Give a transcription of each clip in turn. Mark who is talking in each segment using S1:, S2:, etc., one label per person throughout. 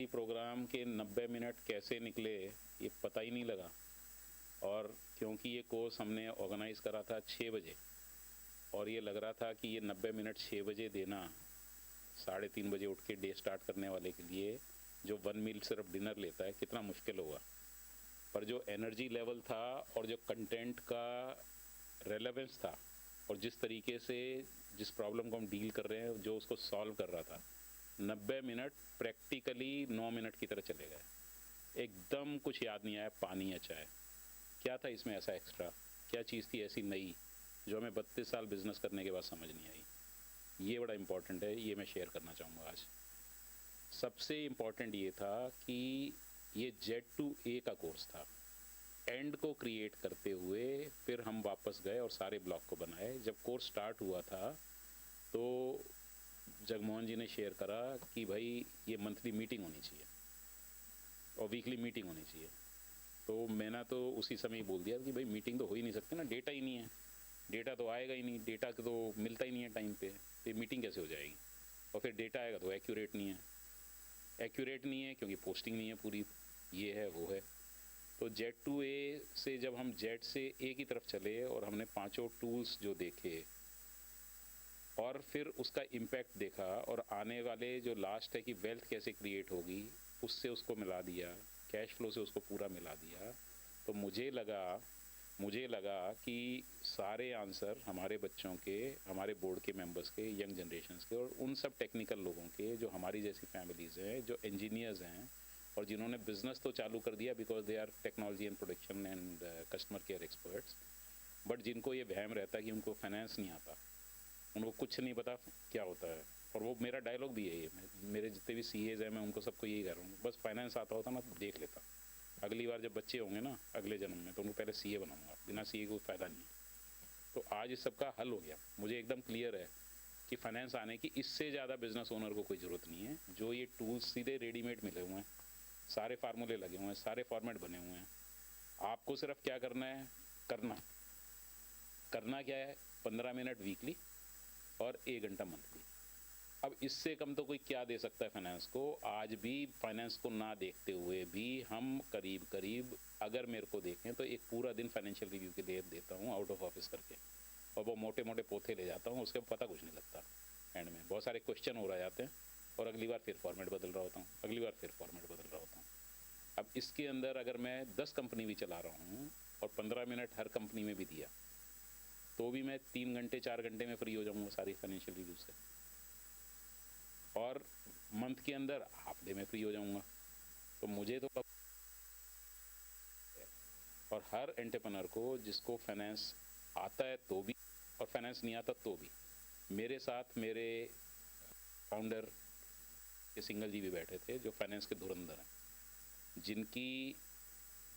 S1: Programme के 90 minute कैसे निकले ये पता ही नहीं लगा। और क्योंकि ये कोर्स हमने ऑर्गेनाइज़ करा था 6 बजे और ये लग रहा था कि ये 90 मिनट 6 बजे देना 3:30 बजे उठ के डे स्टार्ट करने वाले के लिए जो 1 मील सिर्फ डिनर लेता है कितना मुश्किल होगा। पर जो एनर्जी लेवल था और जो कंटेंट का रेलेवेंस था और जिस तरीके से जिस प्रॉब्लम को हम डील कर रहे हैं जो उसको सॉल्व कर रहा था, 90 मिनट प्रैक्टिकली 9 मिनट की तरह चले गए। एकदम कुछ याद नहीं आया, पानी या चाय। क्या था इसमें ऐसा एक्स्ट्रा, क्या चीज़ थी ऐसी नई जो हमें 32 साल बिजनेस करने के बाद समझ नहीं आई। ये बड़ा इम्पॉर्टेंट है, ये मैं शेयर करना चाहूँगा आज। सबसे इम्पॉर्टेंट ये था कि ये Z2A का कोर्स था। एंड को क्रिएट करते हुए फिर हम वापस गए और सारे ब्लॉक को बनाए। जब कोर्स स्टार्ट हुआ था तो जगमोहन जी ने शेयर करा कि भाई ये मंथली मीटिंग होनी चाहिए और वीकली मीटिंग होनी चाहिए। तो मैंने तो उसी समय ही बोल दिया कि भाई मीटिंग तो हो ही नहीं सकती ना, डेटा ही नहीं है, डेटा तो आएगा ही नहीं, डेटा तो मिलता ही नहीं है टाइम पे, तो मीटिंग कैसे हो जाएगी। और फिर डेटा आएगा तो एक्यूरेट नहीं है, एक्यूरेट नहीं है क्योंकि पोस्टिंग नहीं है पूरी, ये है वो है। तो Z2A से जब हम Z से A की तरफ चले और हमने पांचों टूल्स जो देखे और फिर उसका इम्पैक्ट देखा और आने वाले जो लास्ट है कि वेल्थ कैसे क्रिएट होगी उससे उसको मिला दिया, कैश फ्लो से उसको पूरा मिला दिया, तो मुझे लगा कि सारे आंसर हमारे बच्चों के, हमारे बोर्ड के मेंबर्स के, यंग जनरेशन्स के और उन सब टेक्निकल लोगों के जो हमारी जैसी फैमिलीज़ हैं, जो इंजीनियर्स हैं और जिन्होंने बिज़नेस तो चालू कर दिया because they are technology and production and customer care experts, but जिनको ये वहम रहता है कि उनको फाइनेंस नहीं आता, उनको कुछ नहीं पता क्या होता है। और वो मेरा डायलॉग भी है ये, मेरे जितने भी CAs हैं मैं उनको सबको यही कह रहा हूँ, बस फाइनेंस आता होता ना तो देख लेता। अगली बार जब बच्चे होंगे ना अगले जन्म में तो उनको पहले CA बनाऊंगा, बिना CA कोई फ़ायदा नहीं है। तो आज इस सब का हल हो गया, मुझे एकदम क्लियर है कि फाइनेंस आने की इससे ज़्यादा बिजनेस ओनर को कोई ज़रूरत नहीं है। जो ये टूल्स सीधे रेडीमेड मिले हुए हैं, सारे फार्मूले लगे हुए हैं, सारे फॉर्मेट बने हुए हैं, आपको सिर्फ क्या करना है, करना क्या है, 15 मिनट वीकली और 1 घंटा मंथली। अब इससे कम तो कोई क्या दे सकता है फाइनेंस को। आज भी फाइनेंस को ना देखते हुए भी हम करीब अगर मेरे को देखें तो एक पूरा दिन फाइनेंशियल रिव्यू के लिए देता हूँ आउट ऑफ ऑफिस करके, और वो मोटे मोटे पोथे ले जाता हूँ, उसके पता कुछ नहीं लगता। एंड में बहुत सारे क्वेश्चन हो रह जाते हैं और अगली बार फिर फॉर्मेट बदल रहा होता हूँ, अगली बार फिर फॉर्मेट बदल रहा होता हूँ। अब इसके अंदर अगर मैं 10 कंपनी भी चला रहा हूँ और 15 मिनट हर कंपनी में भी दिया तो भी मैं 3 घंटे 4 घंटे में फ्री हो जाऊँगा सारी फाइनेंशियल रिव्यू से, और मंथ के अंदर हाफ डे में फ्री हो जाऊँगा। तो मुझे तो और हर एंटरप्रेन्योर को जिसको फाइनेंस आता है तो भी और फाइनेंस नहीं आता तो भी, मेरे साथ मेरे फाउंडर के सिंगल जी भी बैठे थे जो फाइनेंस के धुरंधर हैं, जिनकी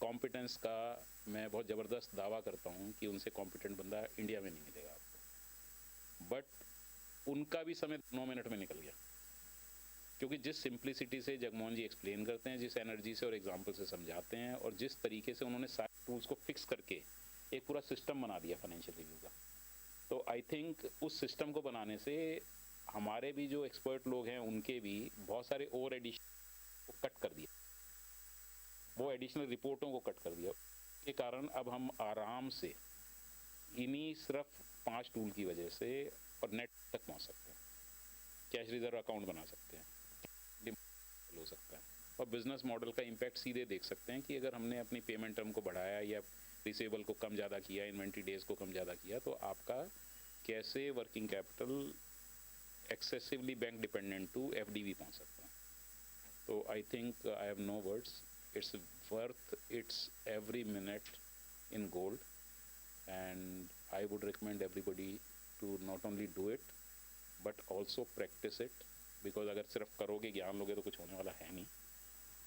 S1: कॉम्पिटेंस का मैं बहुत ज़बरदस्त दावा करता हूँ कि उनसे कॉम्पिटेंट बंदा इंडिया में नहीं मिलेगा आपको। बट उनका भी समय 9 मिनट में निकल गया, क्योंकि जिस सिंप्लिसिटी से जगमोहन जी एक्सप्लेन करते हैं, जिस एनर्जी से और एग्जाम्पल से समझाते हैं और जिस तरीके से उन्होंने सारे टूल्स को फिक्स करके एक पूरा सिस्टम बना दिया फाइनेंशियल रिव्यू का, तो आई थिंक उस सिस्टम को बनाने से हमारे भी जो एक्सपर्ट लोग हैं उनके भी बहुत सारे और एडिशन को कट कर दिया, वो एडिशनल रिपोर्टों को कट कर दिया। के कारण अब हम आराम से इन्हीं सिर्फ 5 टूल की वजह से और नेट तक पहुंच सकते हैं, कैश रिजर्व अकाउंट बना सकते हैं, हो सकता है, और बिजनेस मॉडल का इम्पैक्ट सीधे देख सकते हैं कि अगर हमने अपनी पेमेंट टर्म को बढ़ाया या रिसीवेबल को कम ज़्यादा किया, इन्वेंट्री डेज को कम ज़्यादा किया, तो आपका कैसे working capital excessively bank dependent to FDV पहुंच सकता है। तो I think I have no words, it's worth its every minute in gold, and I would recommend everybody to not only do it but also practice it, because अगर सिर्फ करोगे ज्ञान लोगे तो कुछ होने वाला है नहीं,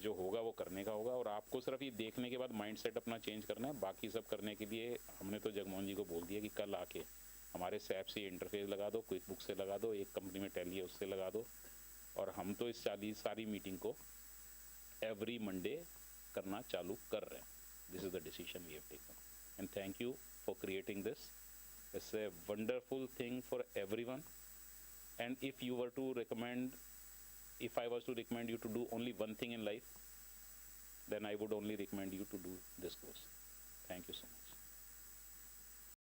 S1: जो होगा वो करने का होगा। और आपको सिर्फ ये देखने के बाद माइंडसेट अपना चेंज करना है, बाकी सब करने के लिए हमने तो जगमोहन जी को बोल दिया कि कल आके हमारे सैप से इंटरफेस लगा दो, क्विक बुक से लगा दो, एक कंपनी में टैली है उससे लगा दो, और हम तो इस सारी मीटिंग को एवरी मंडे करना चालू कर रहे हैं। This is the decision we have taken, and thank you for creating this, It's a wonderful thing for everyone. And if I was to recommend you to do only one thing in life, then I would only recommend you to do this course.